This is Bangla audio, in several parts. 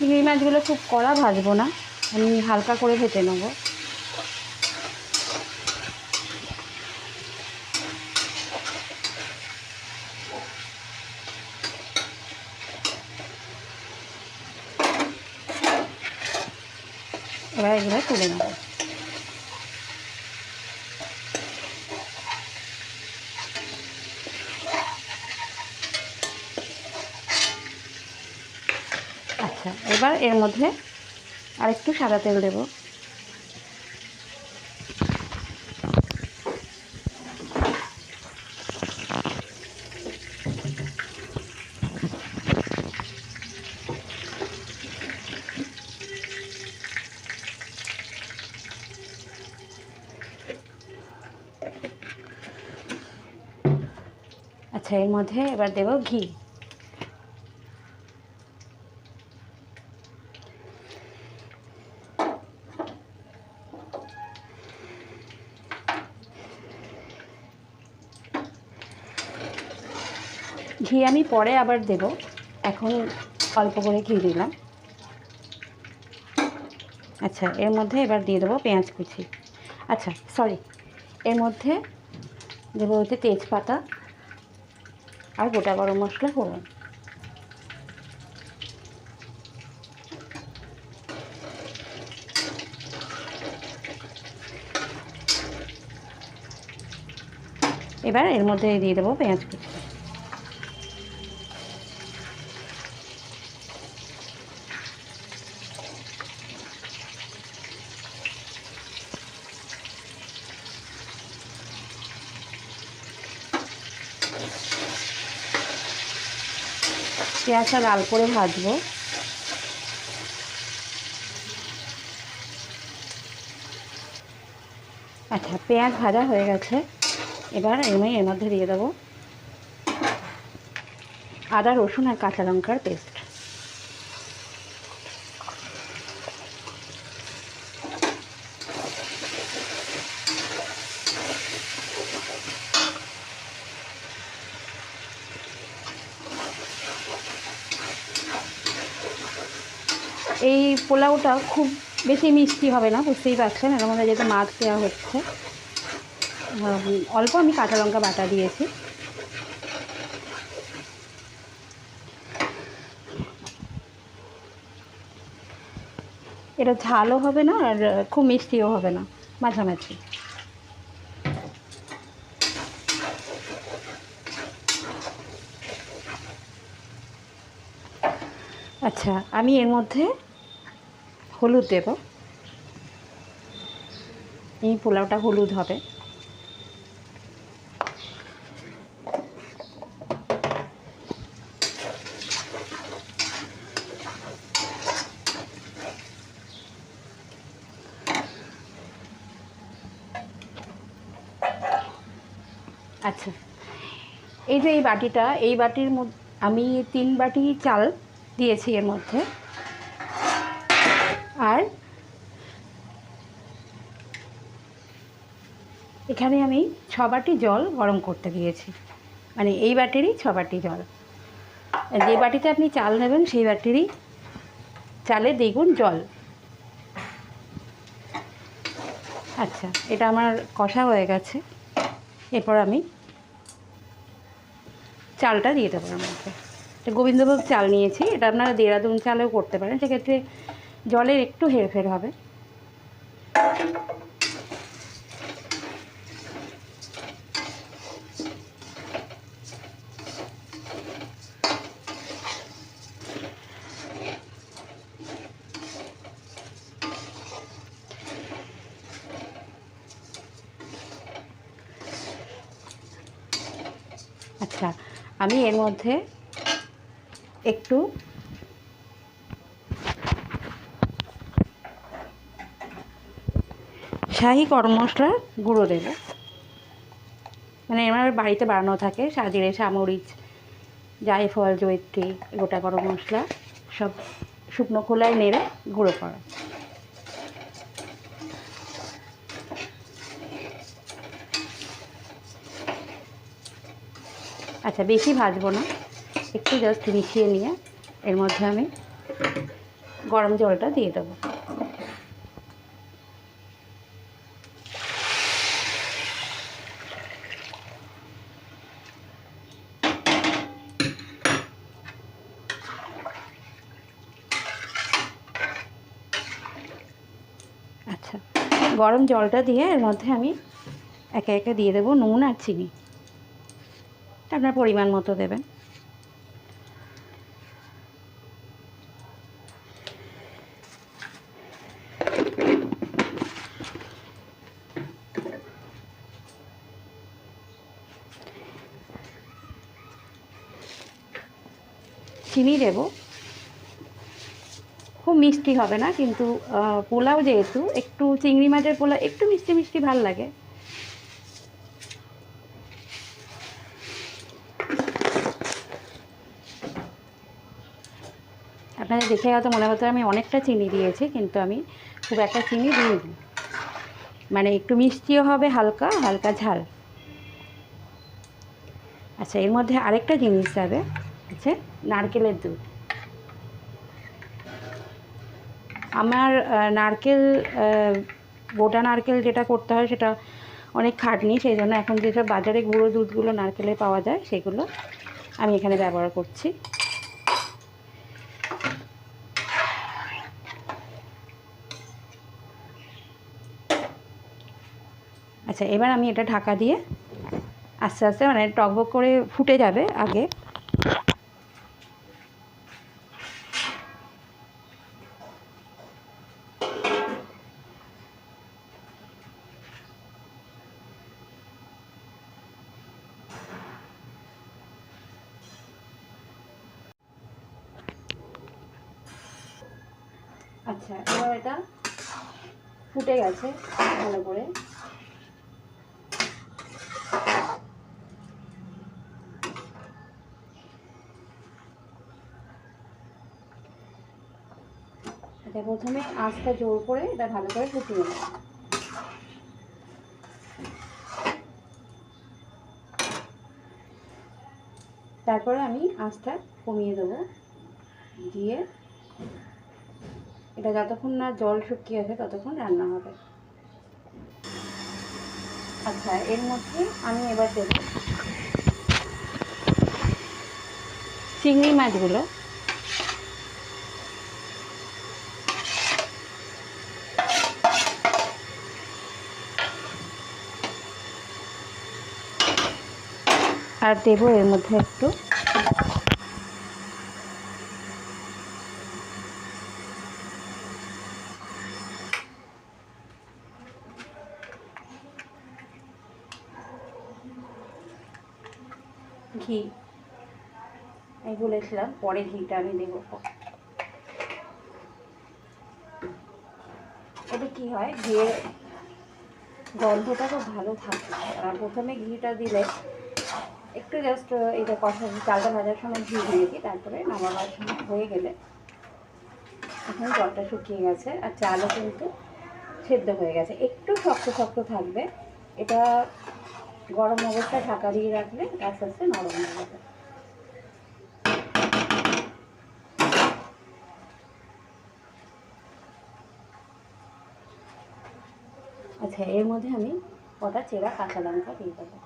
চিংড়ি মাছগুলো খুব কড়া ভাজবো না, আমি হালকা করে ভেজে নেব। এবার এগুলো তুলে নেব। আচ্ছা, এবার এর মধ্যে আরেকটু সাদা তেল দেব। আচ্ছা, এর মধ্যে এবার দেব ঘি। ঘি আমি পরে আবার দেব, এখন অল্প করে ঘি দিলাম। আচ্ছা, এর মধ্যে এবার দিয়ে দেবো পেঁয়াজ কুচি। আচ্ছা সরি, এর মধ্যে দেবো হচ্ছে তেজপাতা আর গোটা গরম মশলা ফোড়ন। এবার এর মধ্যে দিয়ে দেবো পেঁয়াজ কুচি। পেঁয়াজটা লাল করে ভাজবো। আচ্ছা, পেঁয়াজ ভাজা হয়ে গেছে। এবার আমি এর মধ্যে দিয়ে দেবো আদা রসুন আর কাঁচা লঙ্কার পেস্ট। এই পোলাওটা খুব বেশি মিষ্টি হবে না, বুঝতেই পারছেন, এর মধ্যে যেহেতু মাছ দেওয়া হচ্ছে। অল্প আমি কাঁচা লঙ্কা বাটা দিয়েছি। এটা ঝালও হবে না আর খুব মিষ্টিও হবে না, মাঝামাঝি। আচ্ছা, আমি এর মধ্যে হলুদ দেব। এই পোলাওটা হলুদ হবে। আচ্ছা, এই যে এই বাটিটা, এই বাটির মধ্যে আমি 3 বাটি চাল দিয়েছি এর মধ্যে, আর এখানে আমি 6 বাটি জল গরম করতে দিয়েছি, মানে এই বাটিরই 6 বাটি জল। যে বাটিতে আপনি চাল নেবেন সেই বাটিরই চালে দ্বিগুণ জল। আচ্ছা, এটা আমার কষা হয়ে গেছে। এরপর আমি চালটা দিয়ে দেবো এর মধ্যে। এটা গোবিন্দভোগ চাল নিয়েছি, এটা আপনারা দেরাদুন চালেও করতে পারেন, সেক্ষেত্রে জলের একটু হেরফের হবে। আচ্ছা, আমি এর মধ্যে একটু শাহি গরম মশলার গুঁড়ো দেব, মানে আমার বাড়িতে বানানো থাকে সাজিরে সামরিচ, জায়ফল, জয়িত্রী, গোটা গরম মশলা সব শুকনো খোলায় নেড়ে গুঁড়ো করা। আচ্ছা, বেশি ভাজবো না, একটু জাস্ট মিশিয়ে নিয়ে এর মধ্যে আমি গরম জলটা দিয়ে দেবো। আচ্ছা, গরম জলটা দিয়ে এর মধ্যে আমি একে একে দিয়ে দেবো নুন আর চিনি, আপনার পরিমাণ মতো দেবেন। চিনি দেব, খুব মিষ্টি হবে না, কিন্তু পোলাও যেহেতু একটু চিংড়ি মাছের পোলাও একটু মিষ্টি মিষ্টি ভাল লাগে। আপনাদের দেখে হয়তো মনে হতো আমি অনেকটা চিনি দিয়েছি, কিন্তু আমি খুব একটা চিনি দিইনি, মানে একটু মিষ্টিও হবে, হালকা হালকা ঝাল। আচ্ছা, এর মধ্যে আরেকটা জিনিস যাবে, হচ্ছে নারকেলের দুধ। আমার নারকেল, গোটা নারকেল যেটা করতে হয় সেটা অনেক খাটনি, সেই জন্য এখন যেসব বাজারে গুঁড়ো দুধগুলো নারকেলে পাওয়া যায় সেগুলো আমি এখানে ব্যবহার করছি। আচ্ছা, এবার আমি এটা ঢাকা দিয়ে আস্তে আস্তে, মানে টকবক করে ফুটে যাবে আগে। আচ্ছা, এবার এটা ফুটে গেছে ভালো করে। এটা প্রথমে আঁচটা জোর করে এটা ভালো করে ফুটিয়ে নেব। তারপরে আমি আঁচটা কমিয়ে দেবো, দিয়ে এটা যতক্ষণ না জল শুকিয়ে আসে ততক্ষণ রান্না হবে। আচ্ছা, এর মধ্যে আমি এবার দেব চিংড়ি মাছগুলো। আর দেবো এর মধ্যে একটু ঘি। আমি বলেছিলাম পরে ঘিটা আমি দেবো। এটা কি হয়, ঘিয়ের গন্ধটা খুব ভালো থাকে। আর প্রথমে ঘিটা দিলে একটু জাস্ট এটা কষা, চালটা ভাজার সময় ঘি দিয়েছি, তারপরে নামাবার সময় হয়ে গেলে এখন জলটা শুকিয়ে গেছে আর চালও কিন্তু সেদ্ধ হয়ে গেছে। একটু শক্ত শক্ত থাকবে, এটা গরম অবস্থায় ঢাকা দিয়ে রাখলে আস্তে আস্তে নরম হয়ে যাবে। আচ্ছা, এর মধ্যে আমি কটা চেরা কাঁচা লঙ্কা দিয়ে দেবো।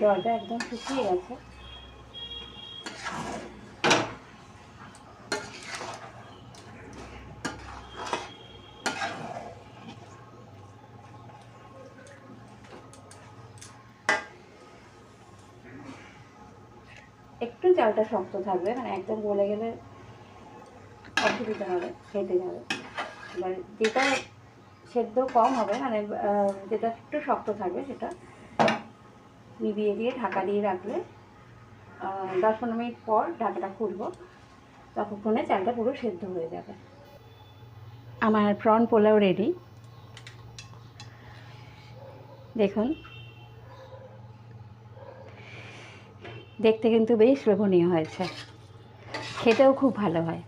জলটা একদম শুকিয়ে গেছে। একটু চালটা শক্ত থাকবে, মানে একদম গলে গেলে অসুবিধা হবে, ফেটে যাবে। এবার যেটা সেদ্ধ কম হবে, মানে যেটা একটু শক্ত থাকবে সেটা নিভিয়ে দিয়ে ঢাকা দিয়ে রাখলে 10-15 মিনিট পর ঢাকাটা খুলবো, ততক্ষণে চালটা পুরো সেদ্ধ হয়ে যাবে। আমার প্রন পোলাও রেডি। দেখুন, দেখতে কিন্তু বেশ লোভনীয় হয়েছে, খেতেও খুব ভালো হয়।